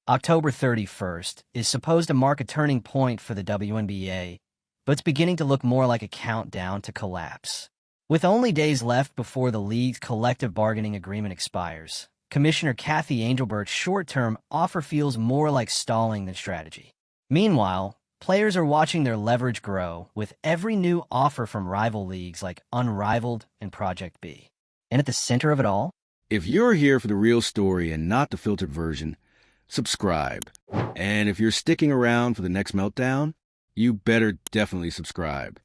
October 31st is supposed to mark a turning point for the WNBA, but it's beginning to look more like a countdown to collapse. With only days left before the league's collective bargaining agreement expires, Commissioner Kathy Angelbert's short-term offer feels more like stalling than strategy. Meanwhile, players are watching their leverage grow with every new offer from rival leagues like Unrivaled and Project B. And at the center of it all, if you're here for the real story and not the filtered version, subscribe. And if you're sticking around for the next meltdown, you better definitely subscribe.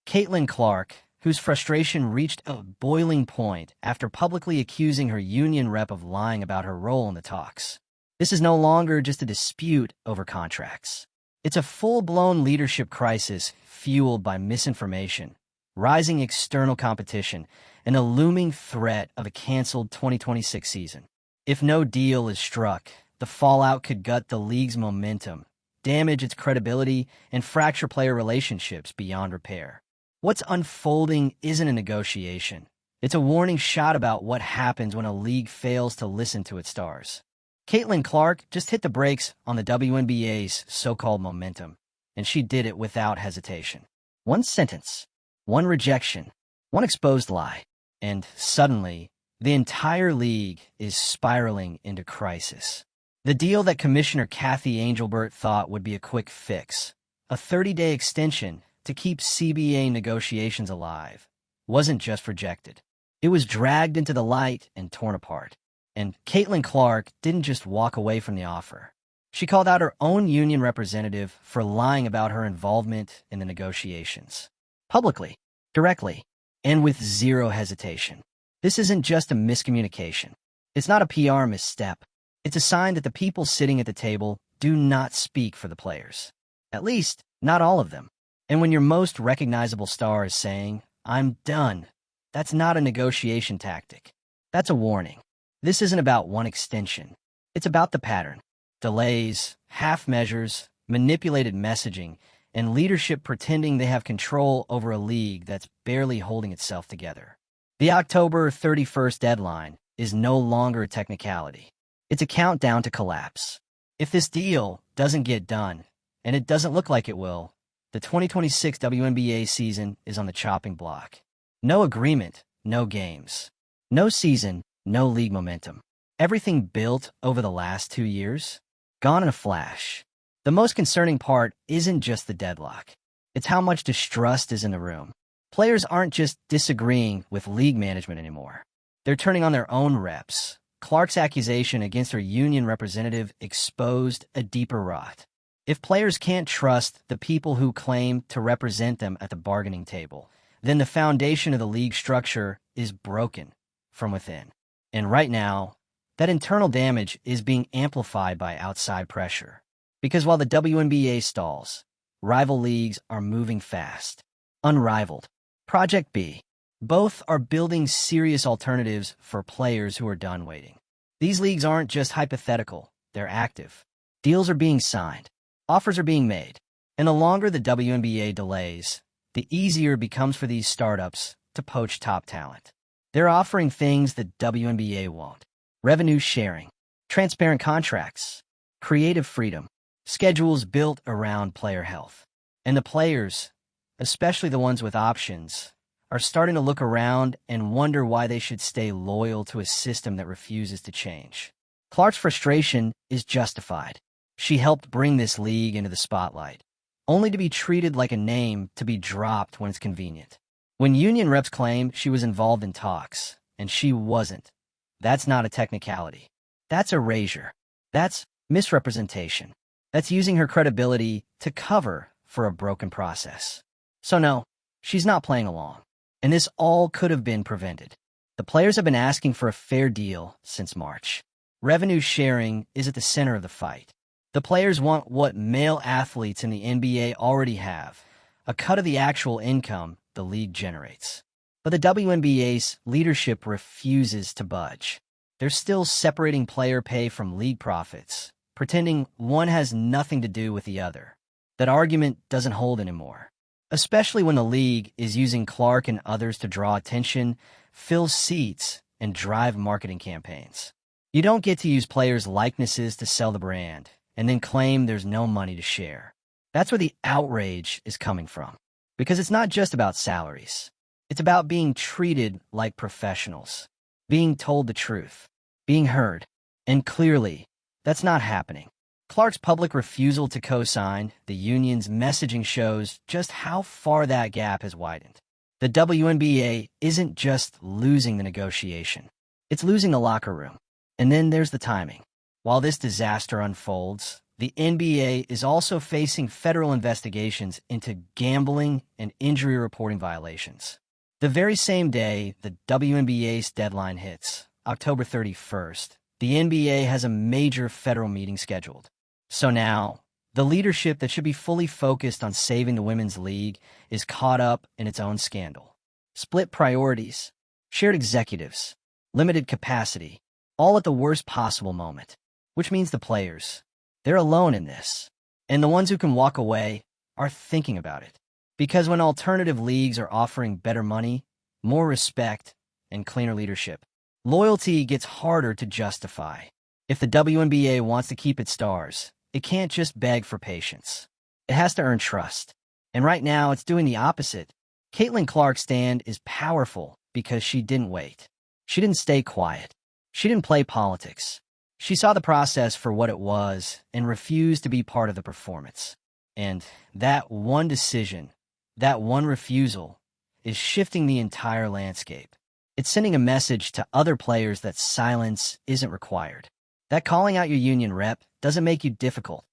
Caitlin Clark, whose frustration reached a boiling point after publicly accusing her union rep of lying about her role in the talks. This is no longer just a dispute over contracts. It's a full-blown leadership crisis fueled by misinformation, rising external competition, and a looming threat of a canceled 2026 season. If no deal is struck, the fallout could gut the league's momentum, damage its credibility, and fracture player relationships beyond repair. What's unfolding isn't a negotiation. It's a warning shot about what happens when a league fails to listen to its stars. Caitlin Clark just hit the brakes on the WNBA's so-called momentum, and she did it without hesitation. One sentence, one rejection, one exposed lie, and suddenly, the entire league is spiraling into crisis. The deal that Commissioner Kathy Angelbert thought would be a quick fix, a 30-day extension to keep CBA negotiations alive, wasn't just rejected. It was dragged into the light and torn apart. And Caitlin Clark didn't just walk away from the offer. She called out her own union representative for lying about her involvement in the negotiations. Publicly, directly, and with zero hesitation. This isn't just a miscommunication. It's not a PR misstep. It's a sign that the people sitting at the table do not speak for the players. At least, not all of them. And when your most recognizable star is saying, "I'm done," that's not a negotiation tactic. That's a warning. This isn't about one extension. It's about the pattern. Delays, half measures, manipulated messaging, and leadership pretending they have control over a league that's barely holding itself together. The October 31st deadline is no longer a technicality. It's a countdown to collapse. If this deal doesn't get done, and it doesn't look like it will, the 2026 WNBA season is on the chopping block. No agreement, no games. No season, no league momentum. Everything built over the last 2 years, gone in a flash. The most concerning part isn't just the deadlock. It's how much distrust is in the room. Players aren't just disagreeing with league management anymore. They're turning on their own reps. Clark's accusation against her union representative exposed a deeper rot. If players can't trust the people who claim to represent them at the bargaining table, then the foundation of the league structure is broken from within. And right now, that internal damage is being amplified by outside pressure. Because while the WNBA stalls, rival leagues are moving fast. Unrivaled, Project B, both are building serious alternatives for players who are done waiting. These leagues aren't just hypothetical, they're active. Deals are being signed, offers are being made, and the longer the WNBA delays, the easier it becomes for these startups to poach top talent. They're offering things that WNBA won't. Revenue sharing, transparent contracts, creative freedom, schedules built around player health. And the players, especially the ones with options, are starting to look around and wonder why they should stay loyal to a system that refuses to change. Clark's frustration is justified. She helped bring this league into the spotlight, only to be treated like a name to be dropped when it's convenient. When union reps claim she was involved in talks, and she wasn't, that's not a technicality. That's erasure. That's misrepresentation. That's using her credibility to cover for a broken process. So no, she's not playing along. And this all could have been prevented. The players have been asking for a fair deal since March. Revenue sharing is at the center of the fight. The players want what male athletes in the NBA already have, a cut of the actual income the league generates. But the WNBA's leadership refuses to budge. They're still separating player pay from league profits, pretending one has nothing to do with the other. That argument doesn't hold anymore, especially when the league is using Clark and others to draw attention, fill seats, and drive marketing campaigns. You don't get to use players' likenesses to sell the brand and then claim there's no money to share. That's where the outrage is coming from. Because it's not just about salaries. It's about being treated like professionals, being told the truth, being heard. And clearly, that's not happening. Clark's public refusal to co-sign the union's messaging shows just how far that gap has widened. The WNBA isn't just losing the negotiation. It's losing the locker room. And then there's the timing. While this disaster unfolds, the NBA is also facing federal investigations into gambling and injury reporting violations. The very same day the WNBA's deadline hits, October 31st, the NBA has a major federal meeting scheduled. So now, the leadership that should be fully focused on saving the women's league is caught up in its own scandal. Split priorities, shared executives, limited capacity, all at the worst possible moment. Which means the players, they're alone in this. And the ones who can walk away are thinking about it. Because when alternative leagues are offering better money, more respect, and cleaner leadership, loyalty gets harder to justify. If the WNBA wants to keep its stars, it can't just beg for patience. It has to earn trust. And right now, it's doing the opposite. Caitlin Clark's stand is powerful because she didn't wait. She didn't stay quiet. She didn't play politics. She saw the process for what it was and refused to be part of the performance. And that one decision, that one refusal, is shifting the entire landscape. It's sending a message to other players that silence isn't required. That calling out your union rep doesn't make you difficult.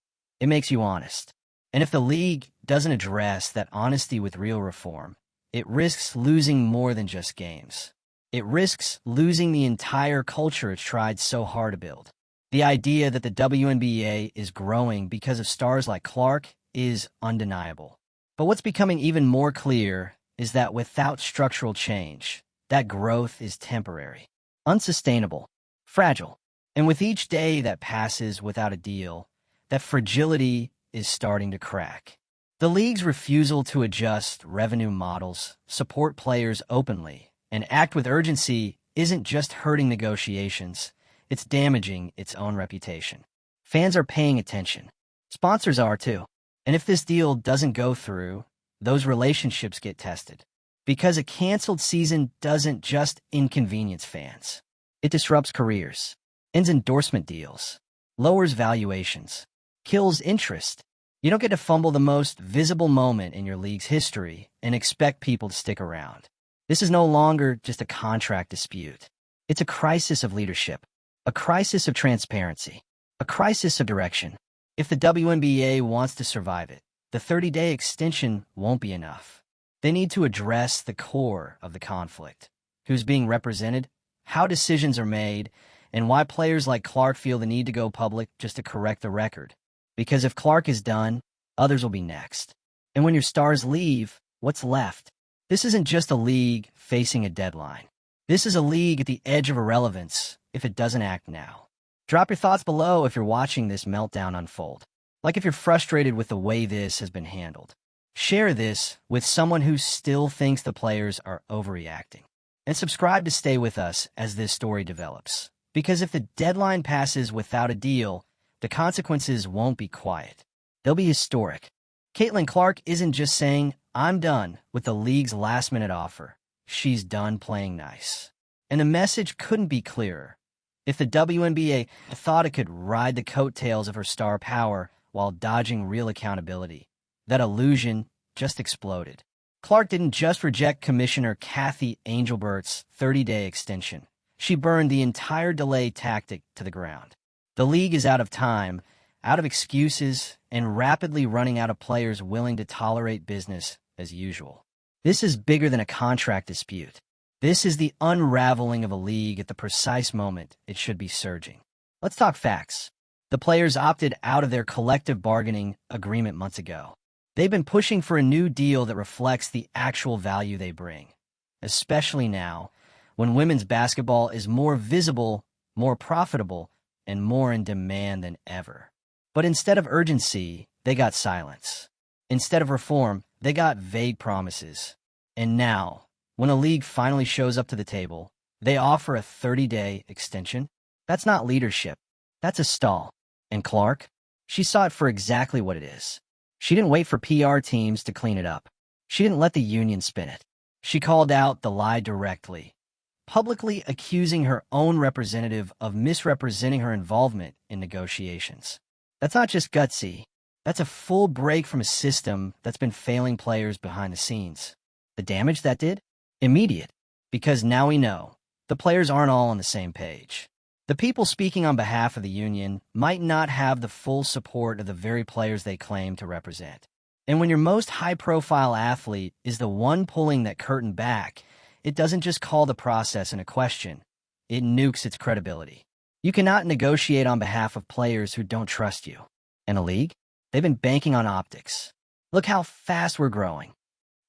It makes you honest. And if the league doesn't address that honesty with real reform, it risks losing more than just games. It risks losing the entire culture it's tried so hard to build. The idea that the WNBA is growing because of stars like Clark is undeniable. But what's becoming even more clear is that without structural change, that growth is temporary, unsustainable, fragile. And with each day that passes without a deal, that fragility is starting to crack. The league's refusal to adjust revenue models, support players openly, and act with urgency isn't just hurting negotiations, it's damaging its own reputation. Fans are paying attention. Sponsors are too. And if this deal doesn't go through, those relationships get tested. Because a canceled season doesn't just inconvenience fans. It disrupts careers, ends endorsement deals, lowers valuations, kills interest. You don't get to fumble the most visible moment in your league's history and expect people to stick around. This is no longer just a contract dispute. It's a crisis of leadership, a crisis of transparency, a crisis of direction. If the WNBA wants to survive it, the 30-day extension won't be enough. They need to address the core of the conflict: who's being represented, how decisions are made, and why players like Clark feel the need to go public just to correct the record. Because if Clark is done, others will be next. And when your stars leave, what's left? This isn't just a league facing a deadline. This is a league at the edge of irrelevance if it doesn't act now. Drop your thoughts below if you're watching this meltdown unfold. Like if you're frustrated with the way this has been handled. Share this with someone who still thinks the players are overreacting. And subscribe to stay with us as this story develops. Because if the deadline passes without a deal, the consequences won't be quiet. They'll be historic. Caitlin Clark isn't just saying, "I'm done" with the league's last-minute offer. She's done playing nice. And the message couldn't be clearer. If the WNBA thought it could ride the coattails of her star power while dodging real accountability, that illusion just exploded. Clark didn't just reject Commissioner Kathy Angelbert's 30-day extension. She burned the entire delay tactic to the ground. The league is out of time, out of excuses, and rapidly running out of players willing to tolerate business as usual. This is bigger than a contract dispute. This is the unraveling of a league at the precise moment it should be surging. Let's talk facts. The players opted out of their collective bargaining agreement months ago. They've been pushing for a new deal that reflects the actual value they bring, especially now, when women's basketball is more visible, more profitable, and more in demand than ever. But instead of urgency, they got silence. Instead of reform, they got vague promises. And now, when a league finally shows up to the table, they offer a 30-day extension. That's not leadership. That's a stall. And Clark? She saw it for exactly what it is. She didn't wait for PR teams to clean it up. She didn't let the union spin it. She called out the lie directly, publicly accusing her own representative of misrepresenting her involvement in negotiations. That's not just gutsy. That's a full break from a system that's been failing players behind the scenes. The damage that did? Immediate. Because now we know, the players aren't all on the same page. The people speaking on behalf of the union might not have the full support of the very players they claim to represent. And when your most high-profile athlete is the one pulling that curtain back, it doesn't just call the process into question, it nukes its credibility. You cannot negotiate on behalf of players who don't trust you. And a league? They've been banking on optics. Look how fast we're growing.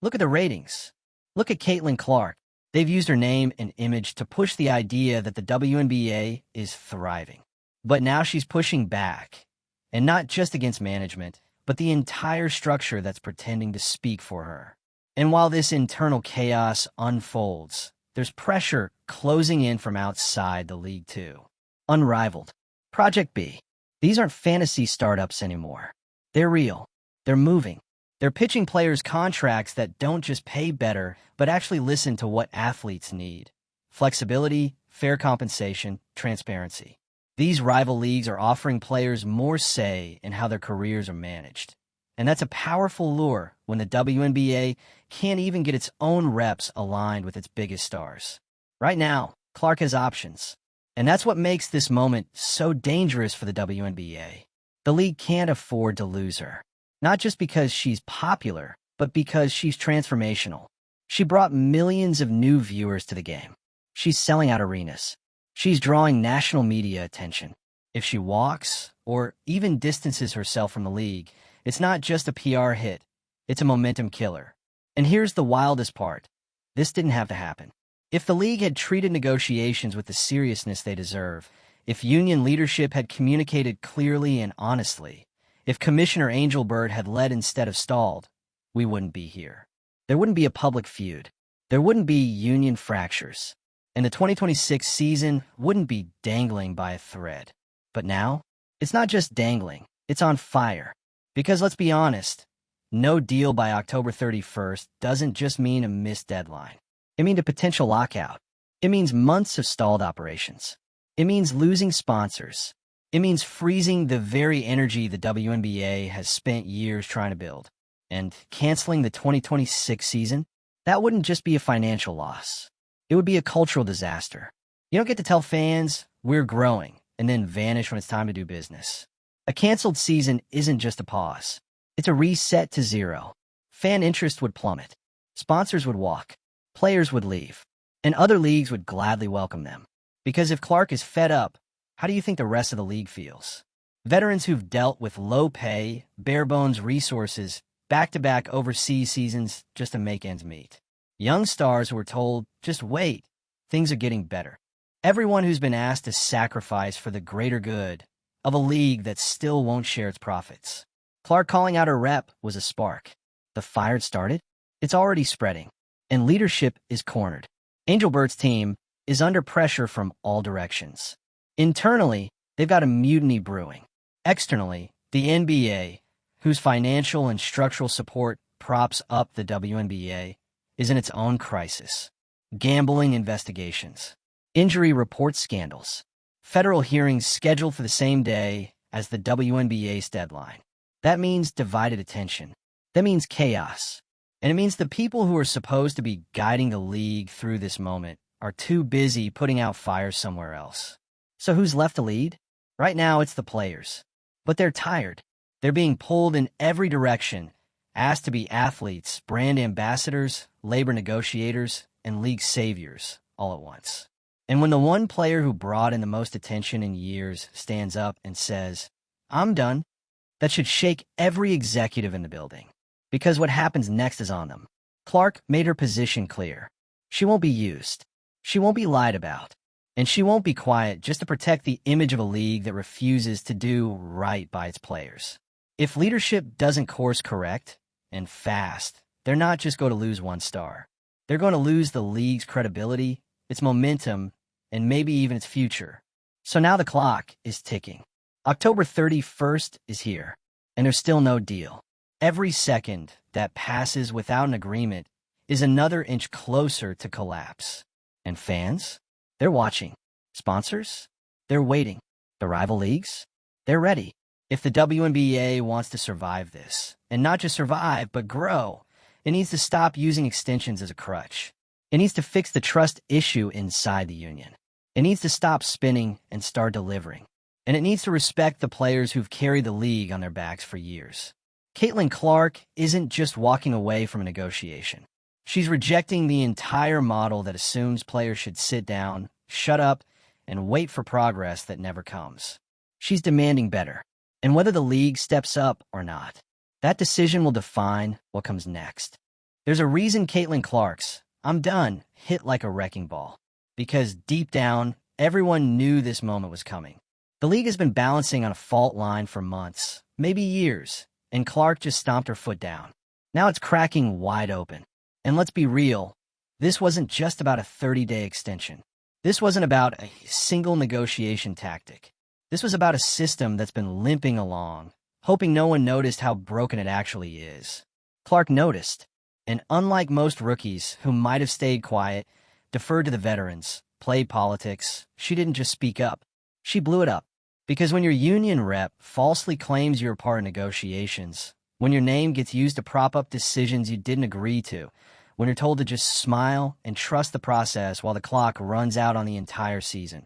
Look at the ratings. Look at Caitlin Clark. They've used her name and image to push the idea that the WNBA is thriving. But now she's pushing back. And not just against management, but the entire structure that's pretending to speak for her. And while this internal chaos unfolds, there's pressure closing in from outside the league too. Unrivaled. Project B. These aren't fantasy startups anymore. They're real. They're moving. They're pitching players contracts that don't just pay better, but actually listen to what athletes need. Flexibility, fair compensation, transparency. These rival leagues are offering players more say in how their careers are managed. And that's a powerful lure when the WNBA can't even get its own reps aligned with its biggest stars. Right now, Clark has options. And that's what makes this moment so dangerous for the WNBA. The league can't afford to lose her. Not just because she's popular, but because she's transformational. She brought millions of new viewers to the game. She's selling out arenas. She's drawing national media attention. If she walks, or even distances herself from the league, it's not just a PR hit. It's a momentum killer. And here's the wildest part. This didn't have to happen. If the league had treated negotiations with the seriousness they deserve, if union leadership had communicated clearly and honestly, if Commissioner Angelbert had led instead of stalled, we wouldn't be here. There wouldn't be a public feud. There wouldn't be union fractures. And the 2026 season wouldn't be dangling by a thread. But now, it's not just dangling, it's on fire. Because let's be honest, no deal by October 31st doesn't just mean a missed deadline. It means a potential lockout. It means months of stalled operations. It means losing sponsors. It means freezing the very energy the WNBA has spent years trying to build. And canceling the 2026 season, that wouldn't just be a financial loss. It would be a cultural disaster. You don't get to tell fans, we're growing, and then vanish when it's time to do business. A canceled season isn't just a pause. It's a reset to zero. Fan interest would plummet. Sponsors would walk. Players would leave. And other leagues would gladly welcome them. Because if Clark is fed up, how do you think the rest of the league feels? Veterans who've dealt with low pay, bare-bones resources, back-to-back overseas seasons just to make ends meet. Young stars who are told, just wait, things are getting better. Everyone who's been asked to sacrifice for the greater good of a league that still won't share its profits. Clark calling out her rep was a spark. The fire started. It's already spreading. And leadership is cornered. Angelbert's team is under pressure from all directions. Internally, they've got a mutiny brewing. Externally, the NBA, whose financial and structural support props up the WNBA, is in its own crisis. Gambling investigations, injury report scandals, federal hearings scheduled for the same day as the WNBA's deadline. That means divided attention. That means chaos. And it means the people who are supposed to be guiding the league through this moment are too busy putting out fires somewhere else. So who's left to lead? Right now, it's the players. But they're tired. They're being pulled in every direction, asked to be athletes, brand ambassadors, labor negotiators, and league saviors all at once. And when the one player who brought in the most attention in years stands up and says, I'm done, that should shake every executive in the building. Because what happens next is on them. Clark made her position clear. She won't be used. She won't be lied about. And she won't be quiet just to protect the image of a league that refuses to do right by its players. If leadership doesn't course correct, and fast, they're not just going to lose one star. They're going to lose the league's credibility, its momentum, and maybe even its future. So now the clock is ticking. October 31st is here, and there's still no deal. Every second that passes without an agreement is another inch closer to collapse. And fans? They're watching. Sponsors? They're waiting. The rival leagues? They're ready. If the WNBA wants to survive this, and not just survive, but grow, it needs to stop using extensions as a crutch. It needs to fix the trust issue inside the union. It needs to stop spinning and start delivering. And it needs to respect the players who've carried the league on their backs for years. Caitlin Clark isn't just walking away from a negotiation. She's rejecting the entire model that assumes players should sit down, shut up, and wait for progress that never comes. She's demanding better. And whether the league steps up or not, that decision will define what comes next. There's a reason Caitlin Clark's "I'm done" hit like a wrecking ball. Because deep down, everyone knew this moment was coming. The league has been balancing on a fault line for months, maybe years, and Clark just stomped her foot down. Now it's cracking wide open. And let's be real, this wasn't just about a 30-day extension. This wasn't about a single negotiation tactic. This was about a system that's been limping along, hoping no one noticed how broken it actually is. Clark noticed, and unlike most rookies who might have stayed quiet, deferred to the veterans, played politics, she didn't just speak up. She blew it up. Because when your union rep falsely claims you're a part of negotiations, when your name gets used to prop up decisions you didn't agree to, when you're told to just smile and trust the process while the clock runs out on the entire season,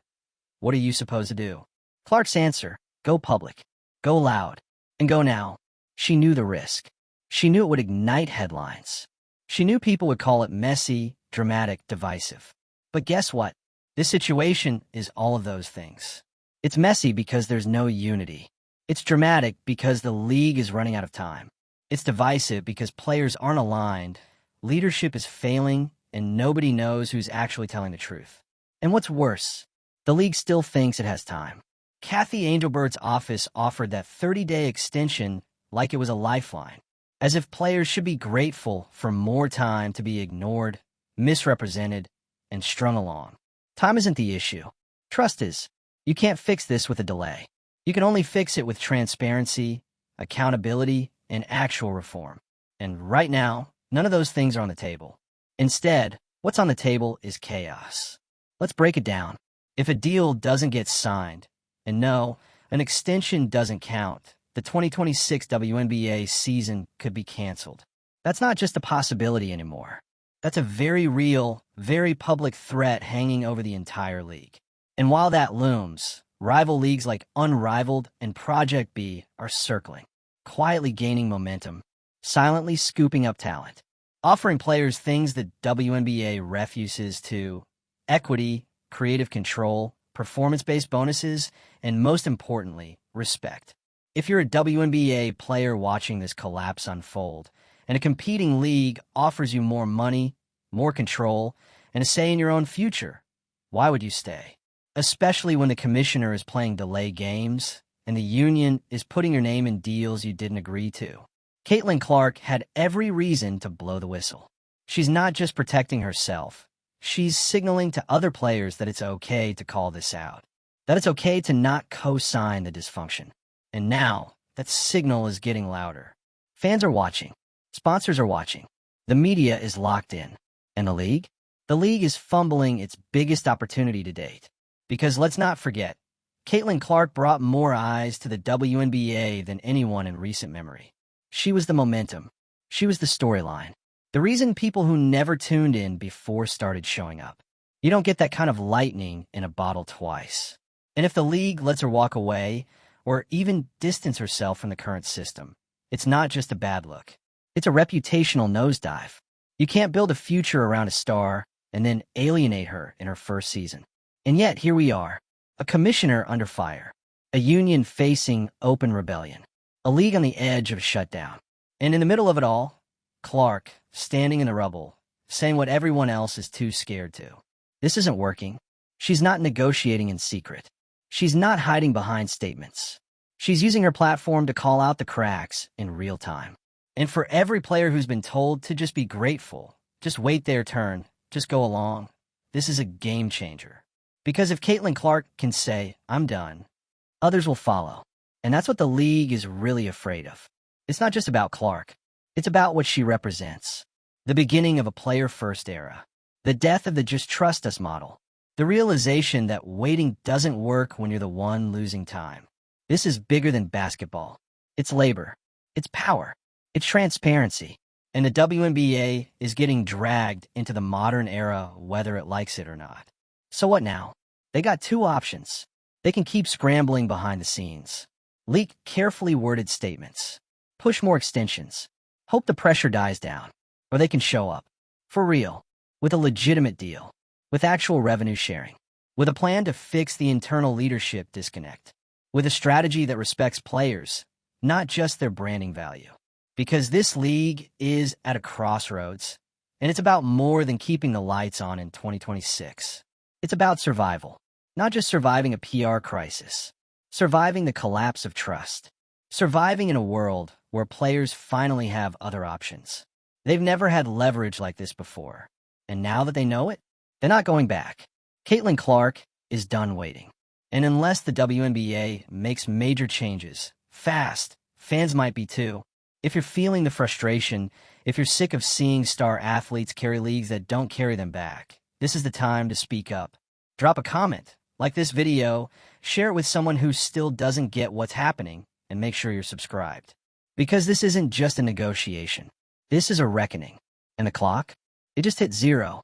what are you supposed to do? Clark's answer: go public, go loud, and go now. She knew the risk. She knew it would ignite headlines. She knew people would call it messy, dramatic, divisive. But guess what? This situation is all of those things. It's messy because there's no unity. It's dramatic because the league is running out of time. It's divisive because players aren't aligned, leadership is failing, and nobody knows who's actually telling the truth. And what's worse, the league still thinks it has time. Kathy Angelbird's office offered that 30-day extension like it was a lifeline, as if players should be grateful for more time to be ignored, misrepresented, and strung along. Time isn't the issue. Trust is. You can't fix this with a delay. You can only fix it with transparency, accountability, and actual reform. And right now, none of those things are on the table. Instead, what's on the table is chaos. Let's break it down. If a deal doesn't get signed, and no, an extension doesn't count, the 2026 WNBA season could be canceled. That's not just a possibility anymore. That's a very real, very public threat hanging over the entire league. And while that looms, rival leagues like Unrivaled and Project B are circling, quietly gaining momentum, silently scooping up talent, offering players things the WNBA refuses to: equity, creative control, performance-based bonuses, and most importantly, respect. If you're a WNBA player watching this collapse unfold, and a competing league offers you more money, more control, and a say in your own future, why would you stay? Especially when the commissioner is playing delay games, and the union is putting your name in deals you didn't agree to. Caitlin Clark had every reason to blow the whistle. She's not just protecting herself. She's signaling to other players that it's okay to call this out, that it's okay to not co-sign the dysfunction. And now, that signal is getting louder. Fans are watching. Sponsors are watching. The media is locked in. And the league? The league is fumbling its biggest opportunity to date. Because let's not forget, Caitlin Clark brought more eyes to the WNBA than anyone in recent memory. She was the momentum. She was the storyline. The reason people who never tuned in before started showing up. You don't get that kind of lightning in a bottle twice. And if the league lets her walk away, or even distance herself from the current system, it's not just a bad look. It's a reputational nosedive. You can't build a future around a star and then alienate her in her first season. And yet, here we are, a commissioner under fire, a union facing open rebellion, a league on the edge of shutdown. And in the middle of it all, Clark, standing in the rubble, saying what everyone else is too scared to. This isn't working. She's not negotiating in secret. She's not hiding behind statements. She's using her platform to call out the cracks in real time. And for every player who's been told to just be grateful, just wait their turn, just go along, this is a game changer. Because if Caitlin Clark can say, "I'm done," others will follow. And that's what the league is really afraid of. It's not just about Clark. It's about what she represents. The beginning of a player-first era. The death of the "just trust us" model. The realization that waiting doesn't work when you're the one losing time. This is bigger than basketball. It's labor. It's power. It's transparency. And the WNBA is getting dragged into the modern era whether it likes it or not. So what now? They got two options. They can keep scrambling behind the scenes. Leak carefully worded statements. Push more extensions. Hope the pressure dies down. Or they can show up. For real. With a legitimate deal. With actual revenue sharing. With a plan to fix the internal leadership disconnect. With a strategy that respects players, not just their branding value. Because this league is at a crossroads, and it's about more than keeping the lights on in 2026. It's about survival. Not just surviving a PR crisis. Surviving the collapse of trust. Surviving in a world where players finally have other options. They've never had leverage like this before. And now that they know it, they're not going back. Caitlin Clark is done waiting. And unless the WNBA makes major changes, fast, fans might be too. If you're feeling the frustration, if you're sick of seeing star athletes carry leagues that don't carry them back, this is the time to speak up. Drop a comment, like this video, share it with someone who still doesn't get what's happening, and make sure you're subscribed. Because this isn't just a negotiation. This is a reckoning. And the clock? It just hit 0.